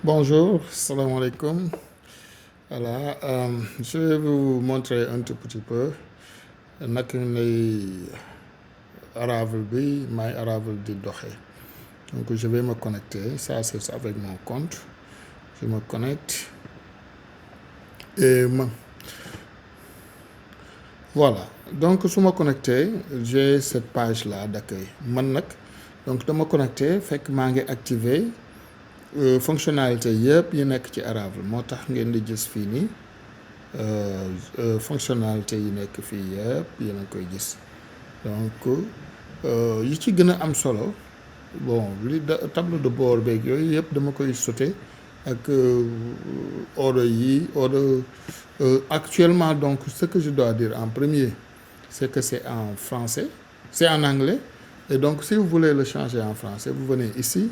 Bonjour, salam alaikum. Voilà, je vais vous montrer un tout petit peu naka lay Arrival bi, My Arrival di doxee. Donc je vais me connecter, ça c'est avec mon compte. Je me connecte et voilà. Donc su ma connecté, j'ai cette page là d'accueil. Man nag donc dama connecté fekk maa ngi activé fonctionnalité yëpp yi nekk ci Arrival moo tax ngeen di gis fii nii fonctionnalité yi nekk fii yëpp yéen a koy gis donc yi ci gën a am solo bon tableau de bord beeg yooyu yëpp dama koy sauté ak ordre yi ordre actuellement. Donc ce que je dois dire en premier, c'est que c'est en français, c'est en anglais, et donc si vous voulez le changer en français, vous venez ici,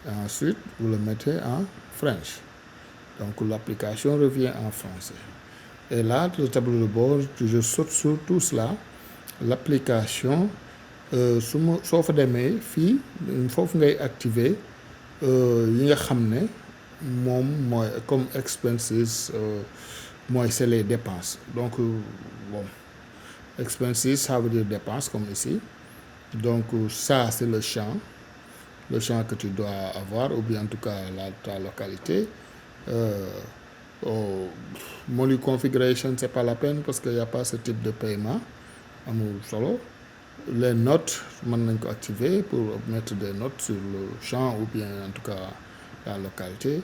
et ensuite vous le mettez en French. Donc l'application revient en français. Et là, le tableau de bord, je saute sur tout cela. L'application, soo fa demee fii foofu ngay activer yi nga xam ne moom mooy comme expenses, mooy c'est les dépenses. Donc bon, expenses, ça veut dire dépenses comme ici. Donc ça c'est le champ que tu dois avoir, ou bien en tout cas ta localité. Money configuration, c'est pas la peine parce qu'il n'y a pas ce type de paiement. Amul solo. Les notes, mën nañ ko activer pour mettre des notes sur le champ ou bien en tout cas la localité.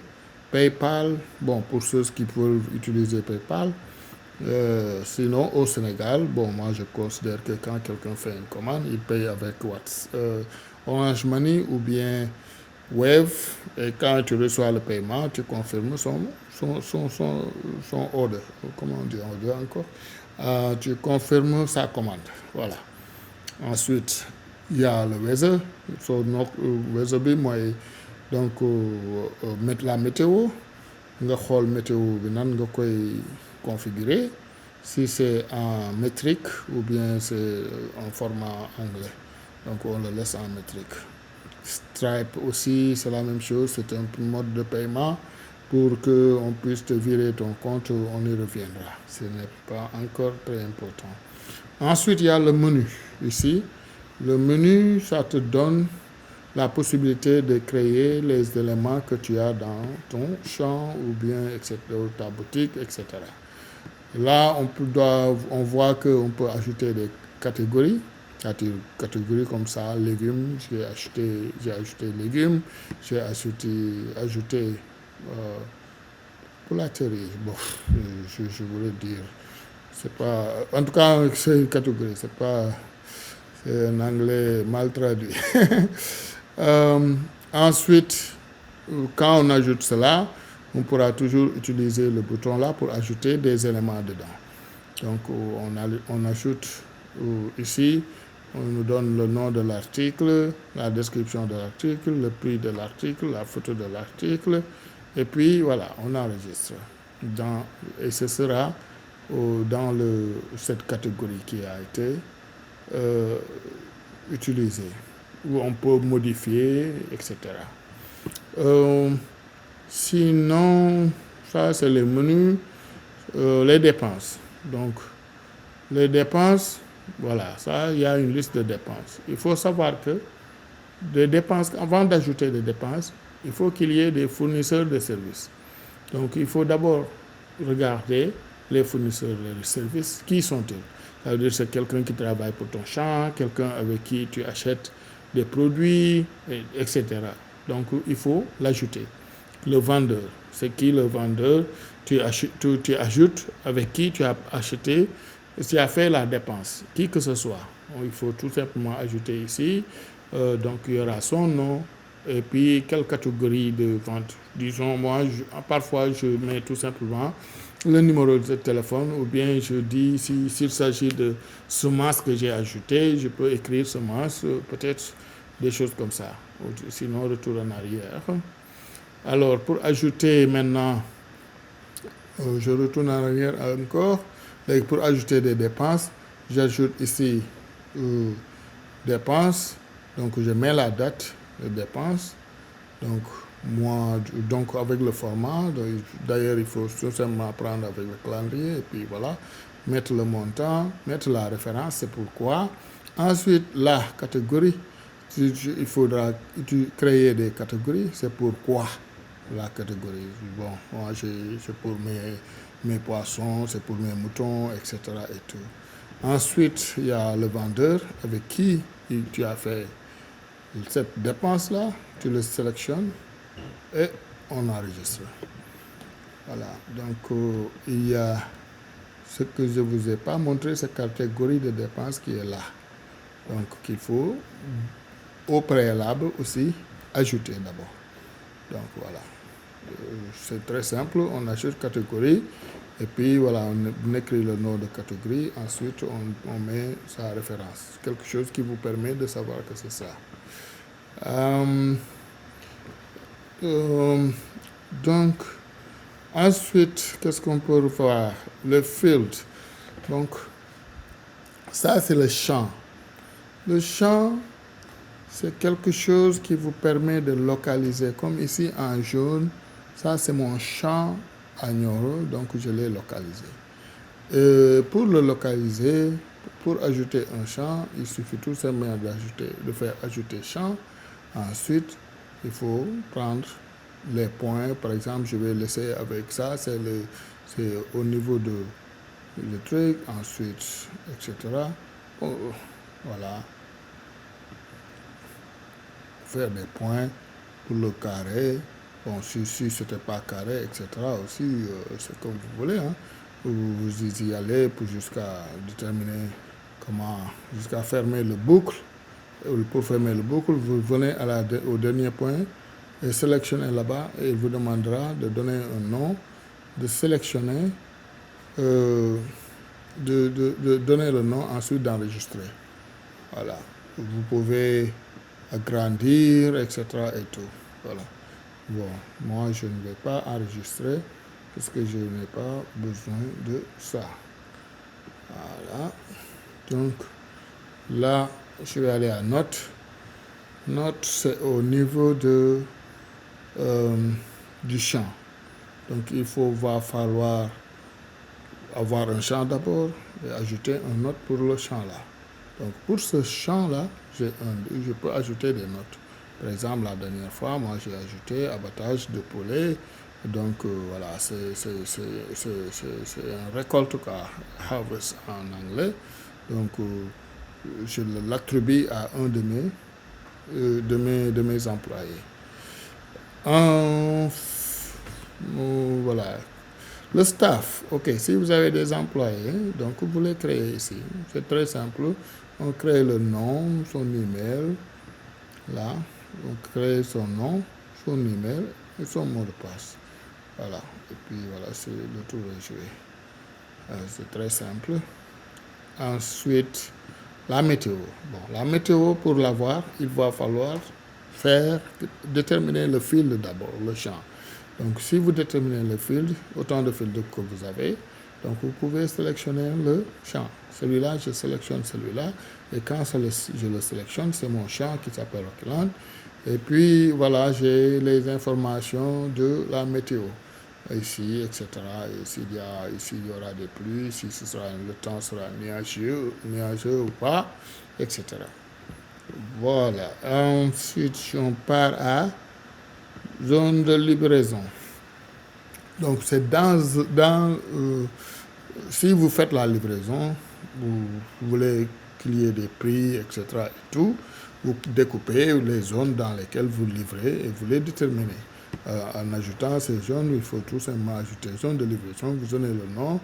PayPal, bon, pour ceux qui peuvent utiliser PayPal. Sinon, au Sénégal, bon, moi je considère que quand quelqu'un fait une commande, il paye avec Orange Money ou bien Wave, et quand tu reçois le paiement, tu confirmes son order. Comment on dit order encore? Tu confirmes sa commande. Voilà. Ensuite, il y a le weather. Weather bi mooy donc mettre la météo. Nga xool météo bi nan nga koy configurer. Si c'est en métrique ou bien c'est en format anglais. Donc on le laisse en métrique. Stripe aussi, c'est la même chose, c'est un mode de paiement pour qu'on puisse te virer ton compte, on y reviendra. Ce n'est pas encore très important. Ensuite, il y a le menu ici. Le menu, ça te donne la possibilité de créer les éléments que tu as dans ton champ ou bien etc., ta boutique, etc. Là, on voit qu'on peut ajouter des catégories. Catégories comme ça, légumes, j'ai ajouté légumes, j'ai ajouté poulaterie. Bon, je voulais dire, c'est pas, en tout cas, c'est une catégorie, c'est un anglais mal traduit. Ensuite, quand on ajoute cela, on pourra toujours utiliser le bouton là pour ajouter des éléments dedans. Donc, on ajoute ici, on nous donne le nom de l'article, la description de l'article, le prix de l'article, la photo de l'article, et puis voilà, on enregistre. Et ce sera dans cette catégorie qui a été utilisée, où on peut modifier, etc. Sinon, ça c'est les menus, les dépenses. Donc, les dépenses, voilà, ça, il y a une liste de dépenses. Il faut savoir que des dépenses, avant d'ajouter des dépenses, il faut qu'il y ait des fournisseurs de services. Donc, il faut d'abord regarder les fournisseurs de services. Qui sont-ils? Ça veut dire que c'est quelqu'un qui travaille pour ton champ, quelqu'un avec qui tu achètes des produits, etc. Donc, il faut l'ajouter. Le vendeur, c'est qui le vendeur? Tu ajoutes avec qui tu as acheté, tu as fait la dépense, qui que ce soit. Il faut tout simplement ajouter ici. Donc, il y aura son nom et puis quelle catégorie de vente. Disons, moi, parfois, je mets tout simplement le numéro de téléphone ou bien je dis s'il s'agit de semences que j'ai ajoutées, je peux écrire semences, peut-être des choses comme ça. Sinon, retour en arrière. Alors, pour ajouter maintenant, je retourne en arrière encore. Et pour ajouter des dépenses, j'ajoute ici dépenses. Donc, je mets la date de dépenses. Donc, Donc avec le format, d'ailleurs il faut tout simplement prendre avec le calendrier et puis voilà, mettre le montant, mettre la référence, c'est pourquoi. Ensuite, la catégorie, il faudra créer des catégories, c'est pourquoi la catégorie. Bon, moi c'est pour mes poissons, c'est pour mes moutons, etc. et tout. Ensuite, il y a le vendeur avec qui tu as fait cette dépense-là, tu le sélectionnes et on enregistre. Voilà, donc il y a ce que je ne vous ai pas montré, cette catégorie de dépenses qui est là. Donc qu'il faut au préalable aussi ajouter d'abord. Donc voilà, c'est très simple, on ajoute catégorie et puis voilà, on écrit le nom de catégorie, ensuite on met sa référence, quelque chose qui vous permet de savoir que c'est ça. Donc, ensuite, qu'est-ce qu'on peut voir? Le field. Donc, ça, c'est le champ. Le champ, c'est quelque chose qui vous permet de localiser. Comme ici, en jaune, ça, c'est mon champ Agnoro, donc je l'ai localisé. Pour le localiser, pour ajouter un champ, il suffit tout simplement de faire ajouter champ. Ensuite, il faut prendre les points. Par exemple, je vais laisser avec ça, c'est au niveau de le truc, ensuite, etc. Voilà. Faire des points pour le carré. Bon, si ce n'était pas carré, etc. aussi, c'est comme vous voulez. Hein. Vous y allez pour jusqu'à déterminer jusqu'à fermer le boucle. Pour fermer le boucle, vous venez au dernier point et sélectionnez là-bas et il vous demandera de donner un nom, de sélectionner, de donner le nom, ensuite d'enregistrer. Voilà. Vous pouvez agrandir, etc. et tout. Voilà. Bon, moi je ne vais pas enregistrer parce que je n'ai pas besoin de ça. Voilà. Donc là, je vais aller à note. Note, c'est au niveau du champ. Donc il va falloir avoir un champ d'abord et ajouter une note pour le champ là. Donc pour ce champ-là, je peux ajouter des notes. Par exemple, la dernière fois, moi j'ai ajouté abattage de poulet. Donc voilà, c'est un récolte harvest en anglais. Donc je l'attribue à un de mes employés. Voilà. Le staff, ok, si vous avez des employés, donc vous les créez ici. C'est très simple. On crée le nom, son email, là. On crée son nom, son email et son mot de passe. Voilà. Et puis voilà, c'est le tour est joué. C'est très simple. Ensuite, la météo. Bon, la météo, pour l'avoir, il va falloir déterminer le field d'abord, le champ. Donc, si vous déterminez le field, autant de fields que vous avez, donc vous pouvez sélectionner le champ. Celui-là, je sélectionne celui-là. Et quand je le sélectionne, c'est mon champ qui s'appelle Rockland. Et puis, voilà, j'ai les informations de la météo. Ici, etc. Ici, il y aura des pluies, ici, le temps sera nuageux ou pas, etc. Voilà. Ensuite, on part à zone de livraison. Donc, c'est si vous faites la livraison, vous voulez qu'il y ait des prix, etc. et tout, vous découpez les zones dans lesquelles vous livrez et vous les déterminez. En ajoutant ces zones, il faut tout simplement ajouter zone de livraison, vous donnez le nom,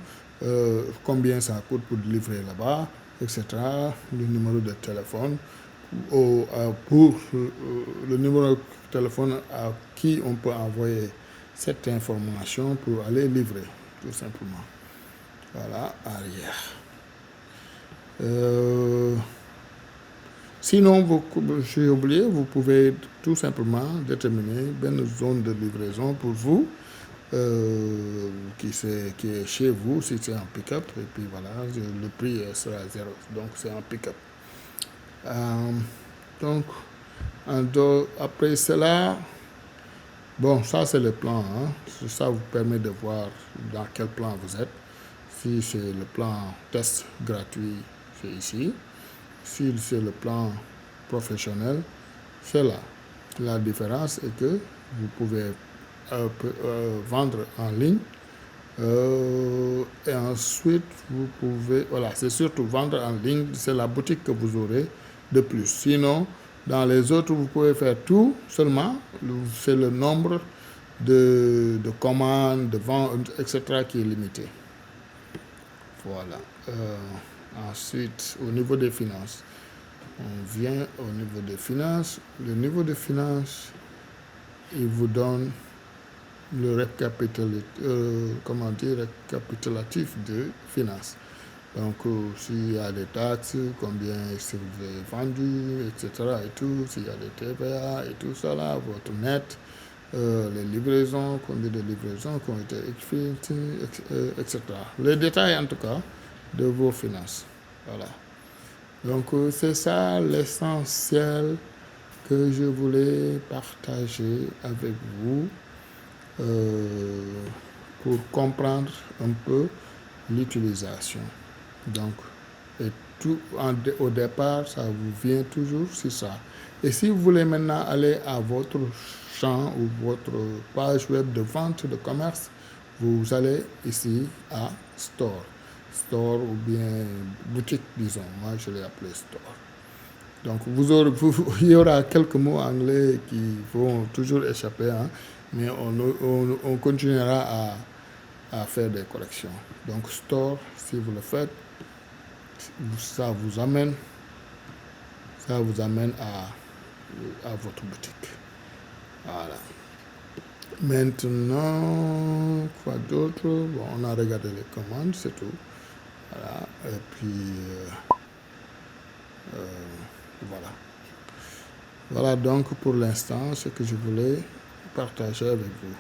combien ça coûte pour livrer là-bas, etc. Le numéro de téléphone, pour le numéro de téléphone à qui on peut envoyer cette information pour aller livrer, tout simplement. Voilà, arrière. Sinon, j'ai oublié, vous pouvez tout simplement déterminer une zone de livraison pour vous, qui est chez vous, si c'est un pick-up, et puis voilà, le prix sera 0, donc c'est un pick-up. Donc, après cela, Bon, ça c'est le plan, hein. Ça vous permet de voir dans quel plan vous êtes. Si c'est le plan test gratuit, c'est ici. Si c'est le plan professionnel, c'est là. La différence est que vous pouvez vendre en ligne et ensuite vous pouvez, voilà, c'est surtout vendre en ligne, c'est la boutique que vous aurez de plus. Sinon, dans les autres, vous pouvez faire tout, seulement c'est le nombre de commandes, de ventes, etc. qui est limité. Voilà. Ensuite, au niveau des finances, on vient au niveau des finances. Le niveau de finances, il vous donne le récapitulatif de finances. Donc, s'il y a des taxes, combien est-ce que vous avez vendu, etc. et tout, s'il y a des TVA et tout ça là, votre net, les livraisons, combien de livraisons qui ont été effectuées, etc. Les détails en tout cas de vos finances. Voilà. Donc, c'est ça l'essentiel que je voulais partager avec vous pour comprendre un peu l'utilisation. Donc, et tout au départ, ça vous vient toujours sur ça. Et si vous voulez maintenant aller à votre champ ou votre page web de vente de commerce, vous allez ici à Store. Store ou bien boutique, disons. Moi, je l'ai appelé Store. Donc, il y aura quelques mots anglais qui vont toujours échapper, hein, mais on continuera à faire des corrections. Donc, Store, si vous le faites, ça vous amène à votre boutique. Voilà. Maintenant, quoi d'autre? Bon, on a regardé les commandes, c'est tout. Voilà. Et puis, voilà. Voilà donc pour l'instant ce que je voulais partager avec vous.